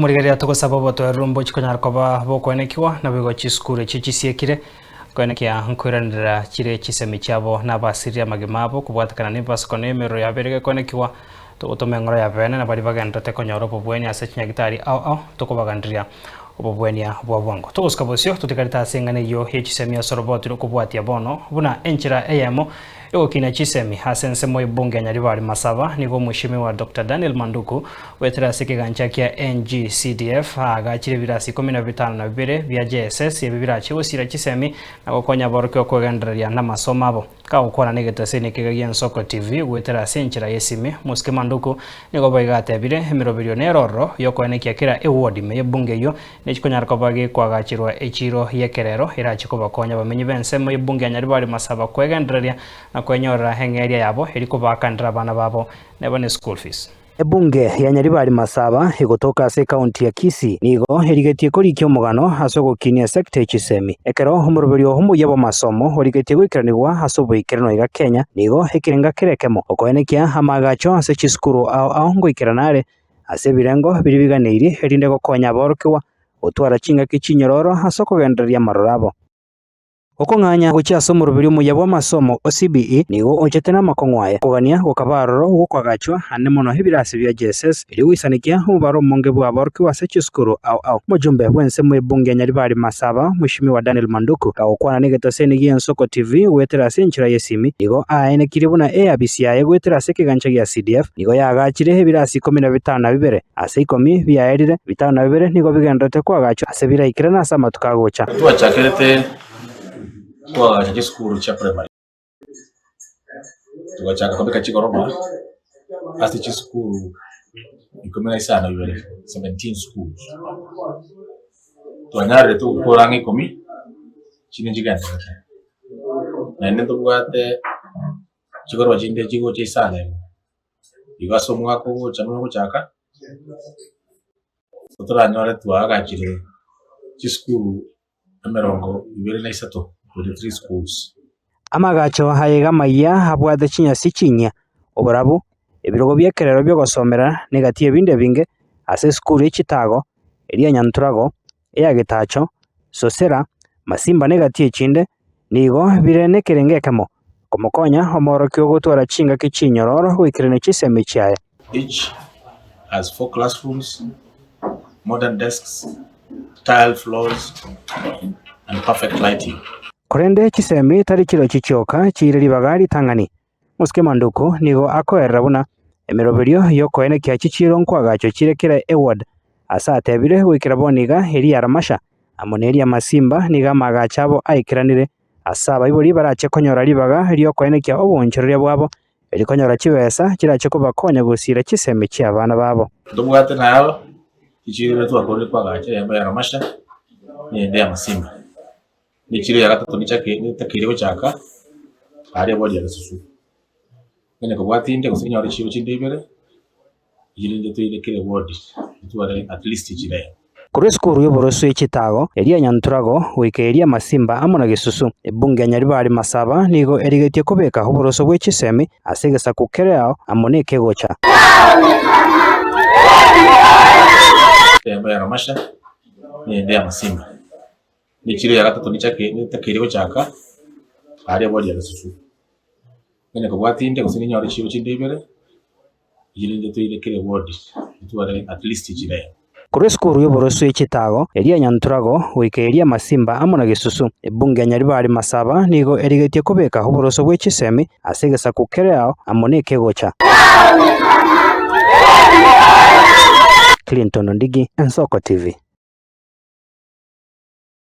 Murigeria tugusaba boto rumbo chikonyar koba bokwenekiwa na bigo chiskure chicisiekire kwenekia nkwiranira chire chisemi chabo n'abasiria magimabo kubwatakana n'ibasukone mero yaberege kwenekiwa tugutuma ngoro ya bene na bari bagendete konyoro pobweni ase chinyagitari au tukubagandiria obobwenia bwa bwango tuguska bosio tutikarita asengane yo chisemi asoroboti kubwatia bono buna enchira eyemo yokina chisemi hasense moy bunge nyaribari masaba nigo mushimi wa Dr. Daniel Manduku wetera sikigancha kia NGCDF agachire birasi 15 bya JSS yebirachi usira chisemi na gokonya borokyo kwegenderia na masomo abo ka ukora negetase kigagia Nsoko TV wetera senchira yesimi muske Manduku nigo baigate bire emirobiryo neroro yokwenekia kira award me bunge yo nechikonyara kobage kwagachirwa echiro yekerero irachikoba konya bamenyi bense moy bunge nyaribari masaba kwegenderia na kwenyora hengeria yabo heliko bakandira bana babo nebone school fees. Ebunge ya Nyaribari Masaba igotoka ase county ya Kisii nigo herigetie kurikio mugano asogokinia sector chisemi ekero homoroberio homu yabo masomo horigetie gwikiranirwa asobo ikirano iga Kenya nigo hekirenga kirekemo okoenekia amagacho ase chiskuru au ngoikiranare ase birengo biribiganeiri herinde gokonya borokwa otwara chinga kichinyororo asokogenderia marorabo okonganya gucha somorobiri muyabo masomo OCBE nigo ochetena makongwaye kugania gokabaroro gokwagachwa ane mono hebirasi bya JSS iri wisanikia ubaro monge bwa borki wase chiskuru au mujumbe wense mu bunge Nyaribari Masaba mushimi wa Daniel Manduku kaokwana negetoseni gi Nsoko TV wetera senchira yesimi nigo aene kiribuna ABCA gwetera sekigancha ya CDF nigo yagachire hebirasi 15 ase 10 byaerire 5 nigo bigendote kwagachwa ase biraikirana asa matukagocha tuachakerete kwa chiskuru cha primary tuwachaka kabika chigoroma asti chiskuru ikomena isana yule 17 schools tuanyare tu korangi komi chinjiganda na nendo bwate chigorwa chinde chigo chisana igaso mwako chamwe chaka tuturanyore tuaga chire chiskuru emerongo ibere na isato 3 schools. Amagacho hayega maya habwade chinya sichinya oborabu ebirogo byekerero byo gosomera negatie binde binge ase school echitago eria nyanturago eya getacho sosera masimba negatie chinde nigo birene kerengekemo komokonya omorokyo gotwara chinga kichinyororo wikirene chisemi chaye. Each has 4 classrooms, modern desks, tile floors and perfect lighting. Korende chisemi tari kiro chichoka chireri bagari tangani muske Manduku nigo akoerera buna emeroberio yokoene kya chichiro nkwagacho chirekera award asa atebire wikira boniga eri aramasha amoneria masimba niga magachabo aikiranire asa bayibori barache konyora ribaga ryokoene kya obonchorere bwabo eri konyora chibesa kirache kubakonya gusira chisemi kya abana babo ndobwate nayo chichiro twakore kwagacho yamba aramasha ni ndia masimba nichiro ya gatatu nitakiriwe chaka ari bodi ya susu ngene ko bwatinde gusinya ori chiro chindebere yirinde tuyidekere wodi tuware at least chire kuri skuru y'oboroso y'ekitago eria nyanturago wikeria masimba amona gisusu ebunge ya Nyaribari Masaba nigo erigetie kubeka oboroso bw'echisemi asegesa kukerao amoneke gocha yamba ya ramasha ni ndia masimba nichiro ya gatatu nitakiriwe chaka ari bodi ya susu ngene ko bwatinde gusinya ori chiro chindebere yirinde tuyidekere wodi tuware at least chire kuri skuru y'oboroso y'ekitago eria nyanturago wikeria masimba amona gisusu ebunge ya Nyaribari Masaba nigo erigetie kubeka oboroso bw'echisemi asegesa kukerao amoneke gocha Clinton Ndigi, Nsoko TV.